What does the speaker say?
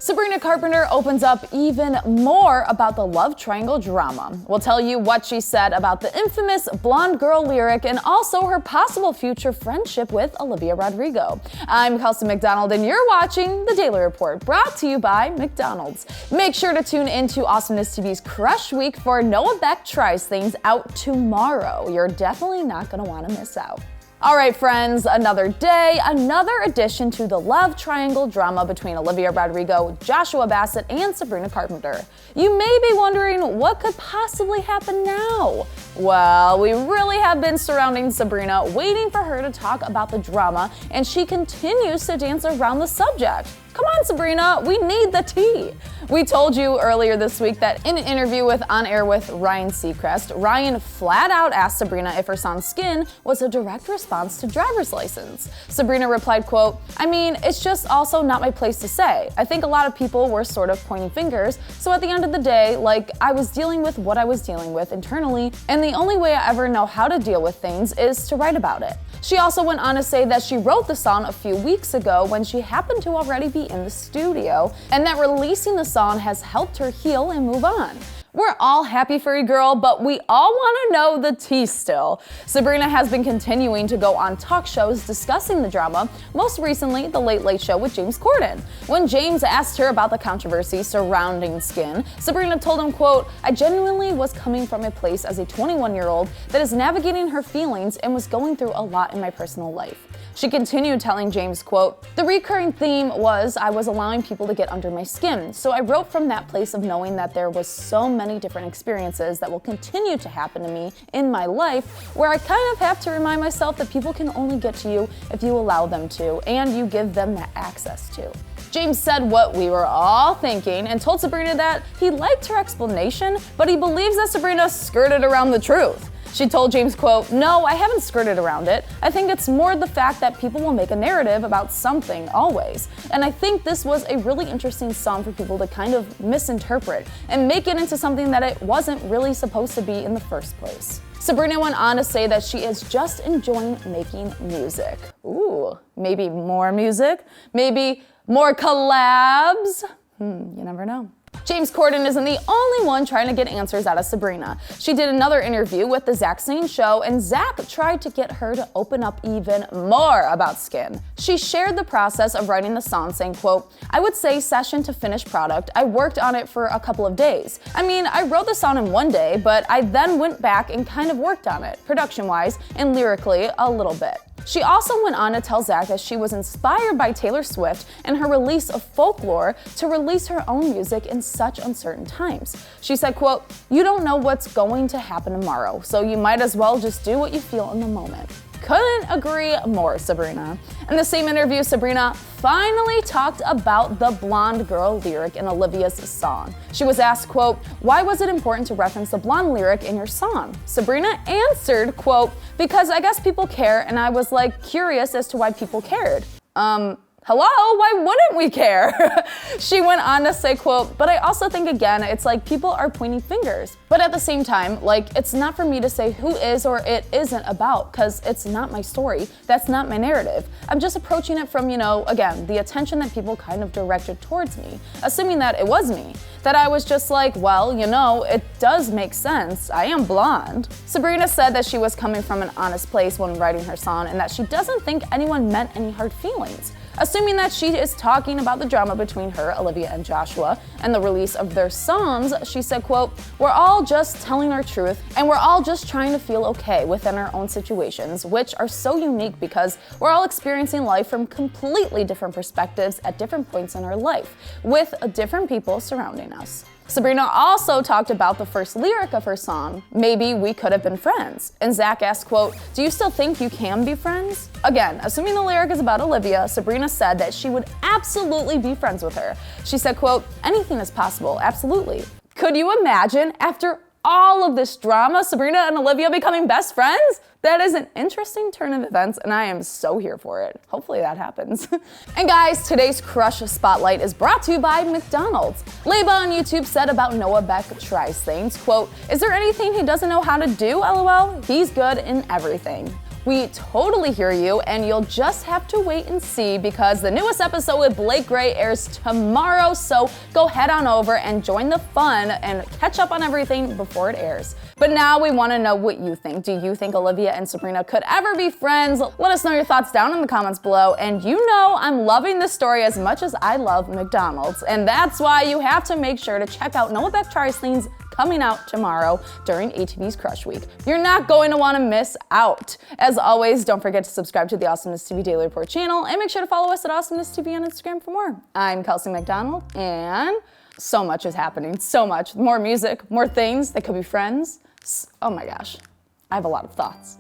Sabrina Carpenter opens up even more about the love triangle drama. We'll tell you what she said about the infamous blonde girl lyric and also her possible future friendship with Olivia Rodrigo. I'm Kelsey McDonald and you're watching The Daily Report, brought to you by McDonald's. Make sure to tune into Awesomeness TV's Crush Week for Noah Beck Tries Things out tomorrow. You're definitely not going to want to miss out. All right, friends, another day, another addition to the love triangle drama between Olivia Rodrigo, Joshua Bassett, and Sabrina Carpenter. You may be wondering what could possibly happen now. Well, we really have been surrounding Sabrina, waiting for her to talk about the drama, and she continues to dance around the subject. Come on, Sabrina, we need the tea. We told you earlier this week that in an interview with On Air with Ryan Seacrest, Ryan flat out asked Sabrina if her song Skin was a direct response to driver's license. Sabrina replied, quote, "I mean, it's just also not my place to say. I think a lot of people were sort of pointing fingers, so at the end of the day, like, I was dealing with what I was dealing with internally, and the only way I ever know how to deal with things is to write about it." She also went on to say that she wrote the song a few weeks ago when she happened to already be in the studio, and that releasing the song has helped her heal and move on. We're all happy for you, girl, but we all want to know the tea still. Sabrina has been continuing to go on talk shows discussing the drama, most recently The Late Late Show with James Corden. When James asked her about the controversy surrounding Skin, Sabrina told him, quote, "I genuinely was coming from a place as a 21-year-old that is navigating her feelings and was going through a lot in my personal life." She continued telling James, quote, "The recurring theme was I was allowing people to get under my skin, so I wrote from that place of knowing that there was so many different experiences that will continue to happen to me in my life where I kind of have to remind myself that people can only get to you if you allow them to and you give them that access to." James said what we were all thinking and told Sabrina that he liked her explanation, but he believes that Sabrina skirted around the truth. She told James, quote, "No, I haven't skirted around it. I think it's more the fact that people will make a narrative about something always. And I think this was a really interesting song for people to kind of misinterpret and make it into something that it wasn't really supposed to be in the first place." Sabrina went on to say that she is just enjoying making music. Ooh, maybe more music? Maybe more collabs? You never know. James Corden isn't the only one trying to get answers out of Sabrina. She did another interview with the Zach Show, and Zach tried to get her to open up even more about Skin. She shared the process of writing the song, saying, quote, "I would say session to finished product. I worked on it for a couple of days. I mean, I wrote the song in one day, but I then went back and kind of worked on it, production-wise and lyrically a little bit." She also went on to tell Zach that she was inspired by Taylor Swift and her release of Folklore to release her own music in such uncertain times. She said, quote, "You don't know what's going to happen tomorrow, so you might as well just do what you feel in the moment." Couldn't agree more, Sabrina. In the same interview, Sabrina finally talked about the blonde girl lyric in Olivia's song. She was asked, quote, "Why was it important to reference the blonde lyric in your song?" Sabrina answered, quote, "Because I guess people care, and I was like curious as to why people cared." Hello, why wouldn't we care? She went on to say, quote, "But I also think again, it's like people are pointing fingers. But at the same time, like, it's not for me to say who is or it isn't about, because it's not my story. That's not my narrative. I'm just approaching it from, again, the attention that people kind of directed towards me, assuming that it was me. That I was just like, well, it does make sense. I am blonde." Sabrina said that she was coming from an honest place when writing her song and that she doesn't think anyone meant any hard feelings. Assuming that she is talking about the drama between her, Olivia, and Joshua, and the release of their songs, she said, quote, "We're all just telling our truth, and we're all just trying to feel okay within our own situations, which are so unique because we're all experiencing life from completely different perspectives at different points in our life, with different people surrounding us." Sabrina also talked about the first lyric of her song, "Maybe We Could Have Been Friends." And Zach asked, quote, "Do you still think you can be friends?" Again, assuming the lyric is about Olivia, Sabrina said that she would absolutely be friends with her. She said, quote, "Anything is possible, absolutely." Could you imagine, after all of this drama, Sabrina and Olivia becoming best friends? That is an interesting turn of events, and I am so here for it. Hopefully that happens. And guys, today's Crush Spotlight is brought to you by McDonald's. Leba on YouTube said about Noah Beck Tries Things, quote, "Is there anything he doesn't know how to do, LOL? He's good in everything." We totally hear you, and you'll just have to wait and see because the newest episode with Blake Gray airs tomorrow, so go head on over and join the fun and catch up on everything before it airs. But now we want to know what you think. Do you think Olivia and Sabrina could ever be friends? Let us know your thoughts down in the comments below, and you know I'm loving this story as much as I love McDonald's, and that's why you have to make sure to check out Noah Beck Charsleen's coming out tomorrow during ATV's Crush Week. You're not going to want to miss out. As always, don't forget to subscribe to the Awesomeness TV Daily Report channel and make sure to follow us at Awesomeness TV on Instagram for more. I'm Kelsey McDonald, and so much is happening, so much. More music, more things, they could be friends. Oh my gosh, I have a lot of thoughts.